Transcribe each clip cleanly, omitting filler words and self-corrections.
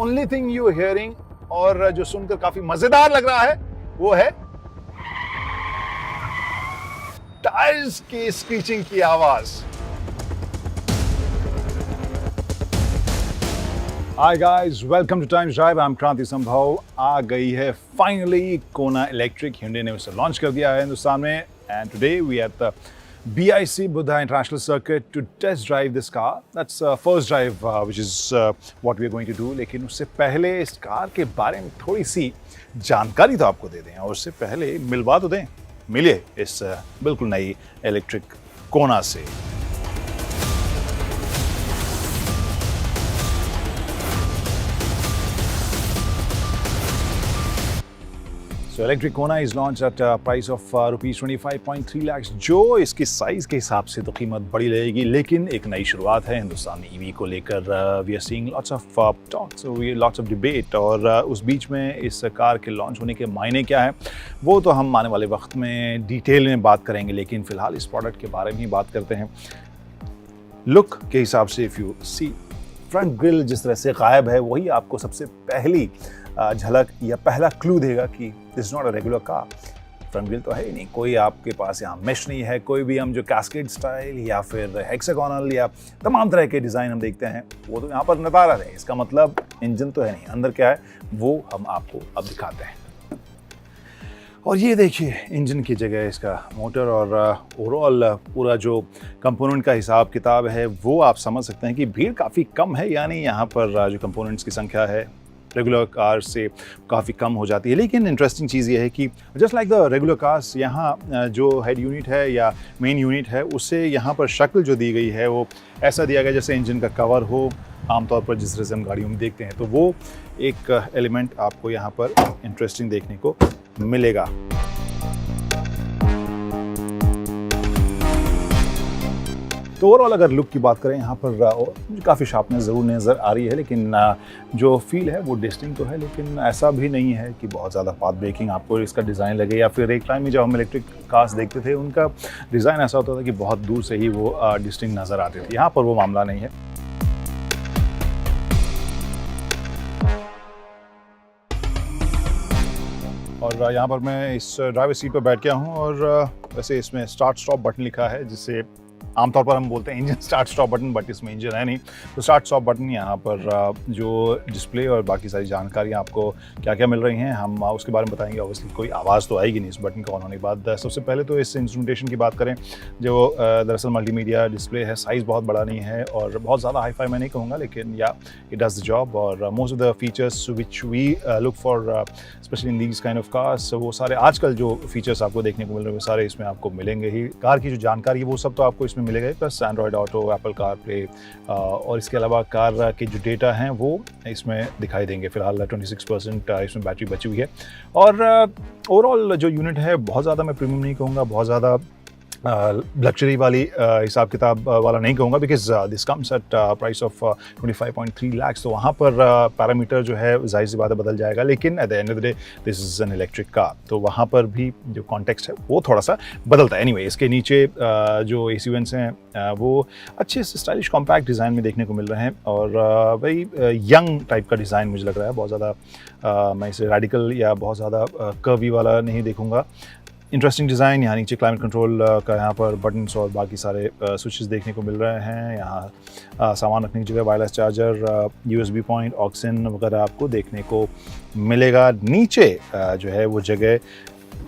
Only thing you hearing, और जो सुनकर काफी मजेदार लग रहा है, वो है टायर्स की स्क्रीचिंग की आवाज। Hi guys, welcome to Time Drive. I'm क्रांति संभव। आ गई है फाइनली कोना इलेक्ट्रिक। Hyundai ने उसे लॉन्च कर दिया है हिंदुस्तान में, and today we at the BIC Buddha International Circuit to test drive this car. That's first drive which is what we are going to do. लेकिन उससे पहले इस कार के बारे में थोड़ी सी जानकारी तो आपको दे दें, और उससे पहले मिलवा तो दें। मिलिए इस बिल्कुल नई इलेक्ट्रिक कोना से। So electric Kona is launched at a price of rupees 25.3 lakhs, जो इसकी साइज के हिसाब से तो कीमत बड़ी रहेगी, लेकिन एक नई शुरुआत है हिंदुस्तान में ईवी को लेकर। We are seeing lots of talks, lots of debate, और उस बीच में इस कार के लॉन्च होने के मायने क्या है वो तो हम आने वाले वक्त में डिटेल में बात करेंगे, लेकिन फिलहाल इस प्रोडक्ट के बारे में ही बात करते हैं। लुक के हिसाब से if you see, front grille जिस तरह से गायब है, वही आपको सबसे पहली झलक या पहला क्लू देगा कि this is not a regular car. Front grille तो है ही नहीं, कोई आपके पास यहाँ मेश नहीं है, कोई भी हम जो कैस्केड स्टाइल या फिर हेक्सागोनल या तमाम तरह के डिज़ाइन हम देखते हैं वो तो यहाँ पर नज़ारा है। इसका मतलब इंजन तो है नहीं, अंदर क्या है वो हम आपको अब दिखाते हैं। और ये देखिए इंजन की जगह इसका मोटर, और ओवरऑल पूरा जो कंपोनेंट का हिसाब किताब है वो आप समझ सकते हैं कि भीड़ काफ़ी कम है, यानी यहाँ पर जो कंपोनेंट्स की संख्या है रेगुलर कार से काफ़ी कम हो जाती है। लेकिन इंटरेस्टिंग चीज़ ये है कि just like the regular cars, यहाँ जो हेड यूनिट है या मेन यूनिट है उससे यहाँ पर शक्ल जो दी गई है वो ऐसा दिया गया जैसे इंजन का कवर हो आमतौर पर जिस तरह से हम गाड़ियों में देखते हैं। तो वो एक एलिमेंट आपको यहाँ पर इंटरेस्टिंग देखने को मिलेगा। तो ओवरऑल अगर लुक की बात करें यहाँ पर मुझे काफ़ी शार्पनेस ज़रूर नज़र आ रही है, लेकिन जो फील है वो डिस्टिंक्ट तो है, लेकिन ऐसा भी नहीं है कि बहुत ज़्यादा पाथ ब्रेकिंग आपको इसका डिज़ाइन लगे, या फिर एक टाइम में जब हम इलेक्ट्रिक कार्स देखते थे उनका डिज़ाइन ऐसा होता था कि बहुत दूर से ही वो डिस्टिंक्ट नज़र आते थे। यहाँ पर वो मामला नहीं है। और यहाँ पर मैं इस ड्राइवर सीट पर बैठ गया हूँ, और वैसे इसमें स्टार्ट स्टॉप बटन लिखा है, जिससे आमतौर पर हम बोलते हैं engine start stop button, but इसमें इंजन है नहीं। तो स्टार्ट स्टॉप बटन यहाँ पर जो डिस्प्ले और बाकी सारी जानकारियाँ आपको क्या क्या मिल रही हैं हम उसके बारे में बताएंगे। ऑब्वियसली कोई आवाज़ तो आएगी नहीं इस बटन का ऑन होने के बाद। सबसे पहले तो इस इंस्ट्रूमेंटेशन की बात करें, जो दरअसल मल्टीमीडिया डिस्प्ले है, साइज़ बहुत बड़ा नहीं है और बहुत ज़्यादा हाई फाई मैं नहीं कहूँगा, लेकिन yeah it does the job. और most of the features which we look for specially in these kind of cars, वो सारे आजकल जो फीचर्स आपको देखने को मिल रहे हैं वो सारे इसमें आपको मिलेंगे ही। कार की जो जानकारी है वो सब तो आपको इसमें मिलेगा ही, plus Android Auto, Apple CarPlay, और इसके अलावा कार के जो डेटा हैं वो इसमें दिखाई देंगे। फिलहाल 26% इसमें बैटरी बची हुई है, और ओवरऑल जो यूनिट है बहुत ज़्यादा मैं प्रीमियम नहीं कहूँगा, बहुत ज़्यादा लग्जरी वाली हिसाब किताब वाला नहीं कहूँगा, because this comes at price of 25.3 lakhs. तो वहाँ पर पैरामीटर जो है जाहिर सी बात है बदल जाएगा, लेकिन at the end of the day this is an electric car, तो वहाँ पर भी जो कॉन्टेक्स्ट है वो थोड़ा सा बदलता है। एनीवे, इसके नीचे जो AC वेंट्स हैं वो अच्छे से स्टाइलिश कॉम्पैक्ट डिज़ाइन में देखने को मिल रहे हैं, और वही यंग टाइप का डिज़ाइन मुझे लग रहा है। बहुत ज़्यादा मैं इसे रेडिकल या बहुत ज़्यादा कर्वी वाला नहीं देखूँगा। Interesting design. यहाँ नीचे क्लाइमेट कंट्रोल का यहाँ पर बटन्स और बाकी सारे स्विचेस देखने को मिल रहे हैं। यहाँ सामान रखने की जगह wireless charger, USB point, auxin वगैरह आपको देखने को मिलेगा। नीचे जो है वो जगह,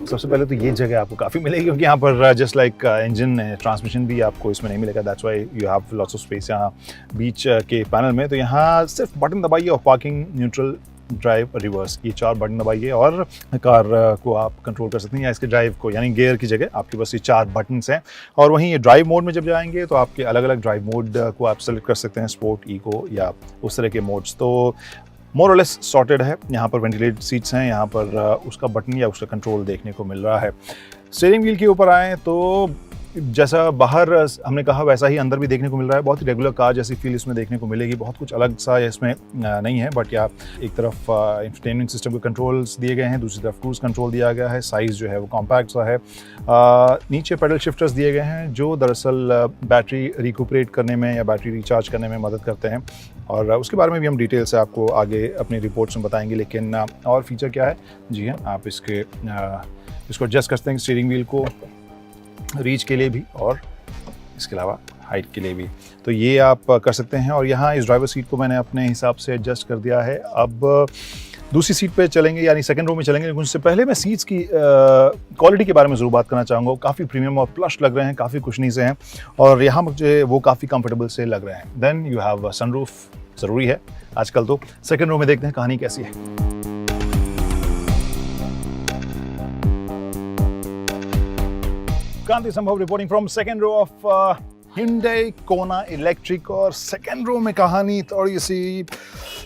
सबसे पहले तो ये जगह आपको काफ़ी मिलेगी, क्योंकि यहाँ पर जस्ट लाइक इंजन ट्रांसमिशन भी आपको इसमें नहीं मिलेगा। That's why you have lots of space यहाँ बीच के पैनल में। तो यहाँ सिर्फ बटन दबाइए और पार्किंग, न्यूट्रल, ड्राइव, रिवर्स, ये 4 बटन दबाइए और कार को आप कंट्रोल कर सकते हैं, या इसके ड्राइव को, यानी गियर की जगह आपके पास ये 4 बटन्स हैं। और वहीं ये ड्राइव मोड में जब जाएंगे तो आपके अलग अलग ड्राइव मोड को आप सेलेक्ट कर सकते हैं, स्पोर्ट, इको या उस तरह के मोड्स। तो मोर और लेस सॉर्टेड है। यहाँ पर वेंटिलेटेड सीट्स हैं, यहाँ पर उसका बटन या उसका कंट्रोल देखने को मिल रहा है। स्टीयरिंग व्हील के ऊपर आएँ तो जैसा बाहर हमने कहा वैसा ही अंदर भी देखने को मिल रहा है। बहुत ही रेगुलर कार जैसी फील इसमें देखने को मिलेगी। बहुत कुछ अलग सा इसमें नहीं है, बट या एक तरफ इंफोटेनमेंट सिस्टम के कंट्रोल्स दिए गए हैं, दूसरी तरफ क्रूज कंट्रोल दिया गया है। साइज़ जो है वो कॉम्पैक्ट सा है। नीचे पेडल शिफ्टर्स दिए गए हैं जो दरअसल बैटरी रिकूपरेट करने में या बैटरी रिचार्ज करने में मदद करते हैं, और उसके बारे में भी हम डिटेल से आपको आगे अपनी रिपोर्ट्स में बताएंगे। लेकिन और फीचर क्या है, जी हाँ, आप इसको एडजस्ट कर सकते हैं स्टीयरिंग व्हील को रीच के लिए भी और इसके अलावा हाइट के लिए भी, तो ये आप कर सकते हैं। और यहाँ इस ड्राइवर सीट को मैंने अपने हिसाब से एडजस्ट कर दिया है। अब दूसरी सीट पे चलेंगे, यानी सेकंड रो में चलेंगे, लेकिन उससे पहले मैं सीट्स की क्वालिटी के बारे में ज़रूर बात करना चाहूँगा। काफ़ी प्रीमियम और प्लश लग रहे हैं, काफ़ी कुशनी से हैं, और यहाँ मुझे वो काफ़ी कंफर्टेबल से लग रहे हैं। देन यू हैव सनरूफ, ज़रूरी है आजकल तो। सेकंड रो में देखते हैं कहानी कैसी है। Kranti Sambhav reporting from second row of Hyundai Kona electric. और सेकंड रो में कहानी थोड़ी सी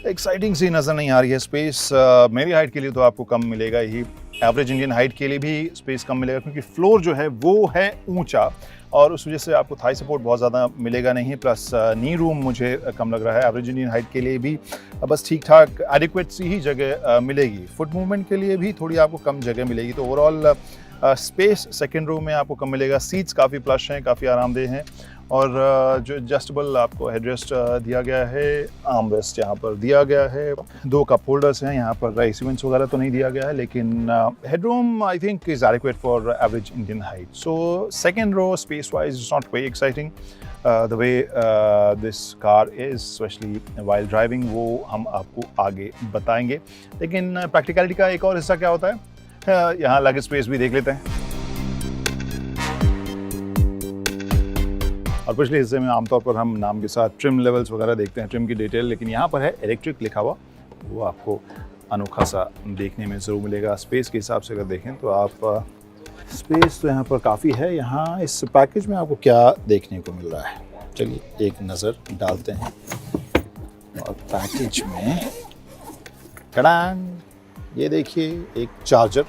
एक्साइटिंग सी नज़र नहीं आ रही है। स्पेस मेरी हाइट के लिए तो आपको कम मिलेगा ही, एवरेज इंडियन हाइट के लिए भी स्पेस कम मिलेगा, क्योंकि फ्लोर जो है वो है ऊंचा, और उस वजह से आपको थाई सपोर्ट बहुत ज़्यादा मिलेगा नहीं। प्लस नी रूम मुझे कम लग रहा है। एवरेज इंडियन हाइट के लिए भी बस ठीक ठाक एडिक्वेट सी ही जगह मिलेगी। फुट मूवमेंट के लिए भी थोड़ी आपको कम जगह मिलेगी। तो ओवरऑल स्पेस सेकेंड रो में आपको कम मिलेगा। सीट्स काफ़ी प्लश हैं, काफ़ी आरामदेह हैं, और जो एडजस्टेबल आपको हेडरेस्ट दिया गया है, आर्मरेस्ट यहाँ पर दिया गया है, 2 कप होल्डर्स हैं। यहाँ पर राइस इवेंट्स वगैरह तो नहीं दिया गया है, लेकिन headroom I think is adequate for average Indian height. So second row space wise is not very exciting the way this car is, specially while driving, वो हम आपको आगे बताएंगे। लेकिन प्रैक्टिकलिटी का एक और हिस्सा क्या होता है, यहाँ लगेज स्पेस भी देख लेते हैं। और पिछले हिस्से में आमतौर पर हम नाम के साथ ट्रिम लेवल्स वगैरह देखते हैं, ट्रिम की डिटेल, लेकिन यहाँ पर है इलेक्ट्रिक लिखा हुआ, वो आपको अनोखा सा देखने में ज़रूर मिलेगा। स्पेस के हिसाब से अगर देखें तो आप स्पेस तो यहाँ पर काफ़ी है। यहाँ इस पैकेज में आपको क्या देखने को मिल रहा है, चलिए एक नज़र डालते हैं। और पैकेज में कड़ान, ये देखिए एक चार्जर।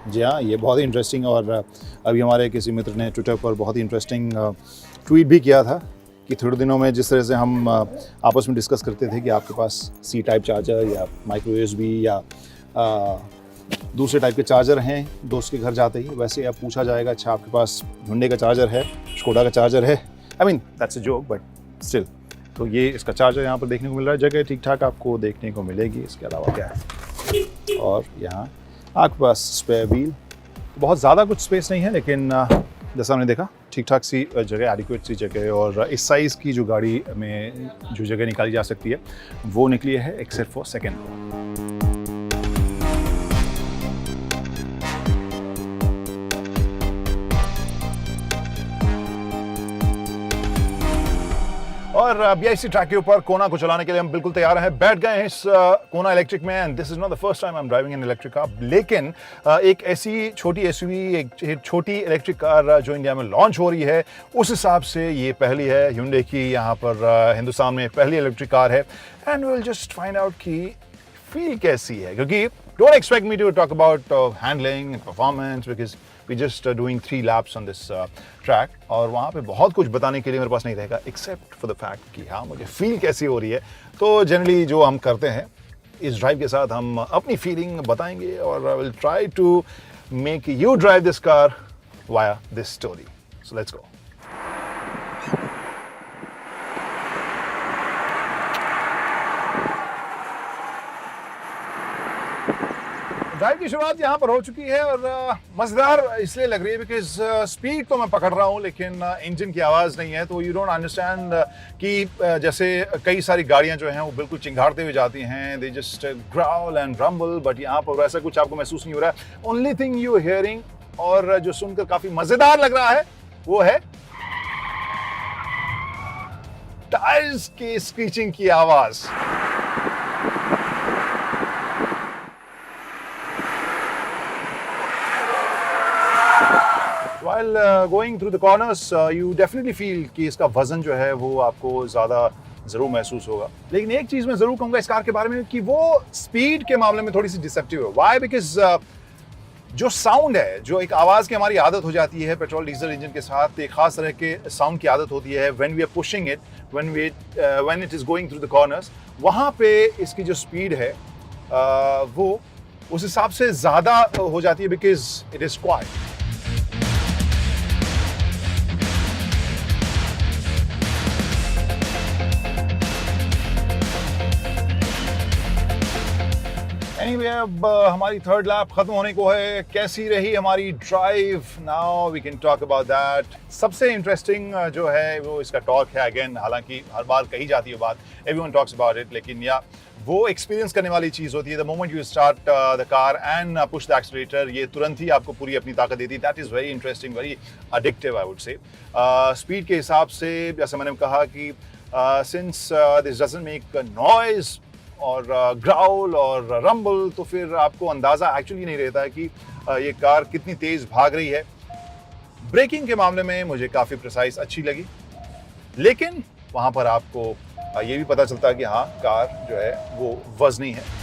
जी हाँ, ये बहुत ही इंटरेस्टिंग, और अभी हमारे किसी मित्र ने ट्विटर पर बहुत ही इंटरेस्टिंग ट्वीट भी किया था कि थोड़े दिनों में जिस तरह से हम आपस में डिस्कस करते थे कि आपके पास सी टाइप चार्जर या माइक्रो USB या दूसरे टाइप के चार्जर हैं दोस्त के घर जाते ही, वैसे अब पूछा जाएगा अच्छा आपके पास Hyundai का चार्जर है, स्कोडा का चार्जर है। I mean that's a joke, but still. तो ये इसका चार्जर यहाँ पर देखने को मिल रहा है। जगह ठीक ठाक आपको देखने को मिलेगी। इसके अलावा क्या है, और यहाँ आपके पास स्पेयर व्हील, बहुत ज़्यादा कुछ स्पेस नहीं है, लेकिन जैसा हमने देखा ठीक ठाक सी जगह, एडिक्वेट सी जगह। और इस साइज़ की जो गाड़ी में जो जगह निकाली जा सकती है वो निकली है, एक्सेप्ट फॉर सेकेंड रो। और BIC ट्रैक के ऊपर कोना को चलाने के लिए हम बिल्कुल तैयार हैं। बैठ गए हैं इस कोना इलेक्ट्रिक में, and this is not the first time I am driving an electric car. लेकिन एक ऐसी छोटी SUV, एक छोटी इलेक्ट्रिक कार जो इंडिया में लॉन्च हो रही है, उस हिसाब से ये पहली है। Hyundai की यहाँ पर हिंदुस्तान में पहली इलेक्ट्रिक कार है, and we will just find out कि फील कैसी है। क्योंकि don't expect me to talk about handling and performance, because we just doing 3 laps on this track, और वहाँ पे बहुत कुछ बताने के लिए मेरे पास नहीं रहेगा, एक्सेप्ट फॉर द फैक्ट कि हाँ मुझे फील कैसी हो रही है। तो जनरली जो हम करते हैं इस ड्राइव के साथ, हम अपनी फीलिंग बताएंगे, और I will try to make you drive this car via this story. So let's go. Drive की शुरुआत यहाँ पर हो चुकी है, और मज़ेदार इसलिए लग रही है बिकॉज स्पीड तो मैं पकड़ रहा हूँ, लेकिन इंजन की आवाज़ नहीं है। तो यू डोंट अंडरस्टैंड कि जैसे कई सारी गाड़ियाँ जो हैं वो बिल्कुल चिंगारते हुए जाती हैं, they just growl and rumble, but यहाँ पर वैसा कुछ आपको महसूस नहीं हो रहा है। ओनली थिंग यू हियरिंग, और जो सुनकर काफ़ी मज़ेदार लग रहा है, वो है टायर्स की स्क्रीचिंग की आवाज़। While going through the corners, you definitely feel कि इसका वजन जो है वो आपको ज़्यादा ज़रूर महसूस होगा। लेकिन एक चीज़ मैं ज़रूर कहूँगा इस कार के बारे में कि वो स्पीड के मामले में थोड़ी सी डिसेप्टिव है। Why? Because जो साउंड है, जो एक आवाज़ की हमारी आदत हो जाती है पेट्रोल डीजल इंजन के साथ, एक खास तरह के साउंड की आदत होती है when we are pushing it, when it is going through the corners, वहाँ पे इसकी जो स्पीड है वो उस हिसाब से ज़्यादा हो जाती है because it is quite. Anyway अब हमारी थर्ड लैप खत्म होने को है। कैसी रही हमारी drive? Now we can talk about that. सबसे इंटरेस्टिंग जो है वो इसका टॉर्क है। अगेन, हालांकि हर बार कही जाती है बात, एवरीवन टॉक्स अबाउट इट, लेकिन या वो एक्सपीरियंस करने वाली चीज़ होती है। The moment you start the car and push the accelerator, ये तुरंत ही आपको पूरी अपनी ताकत देती है। That is very interesting, very addictive I would say. Speed के हिसाब से जैसे मैंने कहा कि since this doesn't make noise और ग्राउल और रंबल, तो फिर आपको अंदाज़ा एक्चुअली नहीं रहता है कि ये कार कितनी तेज़ भाग रही है। ब्रेकिंग के मामले में मुझे काफ़ी प्रिसाइज अच्छी लगी, लेकिन वहाँ पर आपको ये भी पता चलता है कि हाँ, कार जो है वो वज़नी है।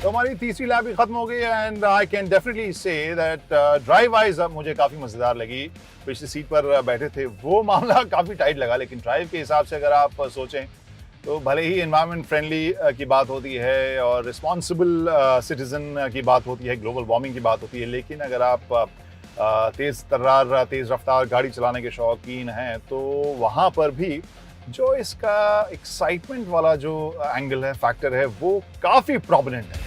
तो हमारी तीसरी लैप भी खत्म हो गई and I can definitely say that drive wise अब मुझे काफ़ी मज़ेदार लगी। पिछली सीट पर बैठे थे वो मामला काफ़ी टाइट लगा, लेकिन ड्राइव के हिसाब से अगर आप सोचें तो भले ही एनवायरनमेंट फ्रेंडली की बात होती है और रिस्पॉन्सिबल सिटीज़न की बात होती है, ग्लोबल वार्मिंग की बात होती है, लेकिन अगर आप तेज़ तर्रार तेज़ रफ्तार गाड़ी चलाने के शौकीन हैं तो वहाँ पर भी जो इसका एक्साइटमेंट वाला जो एंगल है, फैक्टर है, वो काफ़ी प्रोमिनेंट है।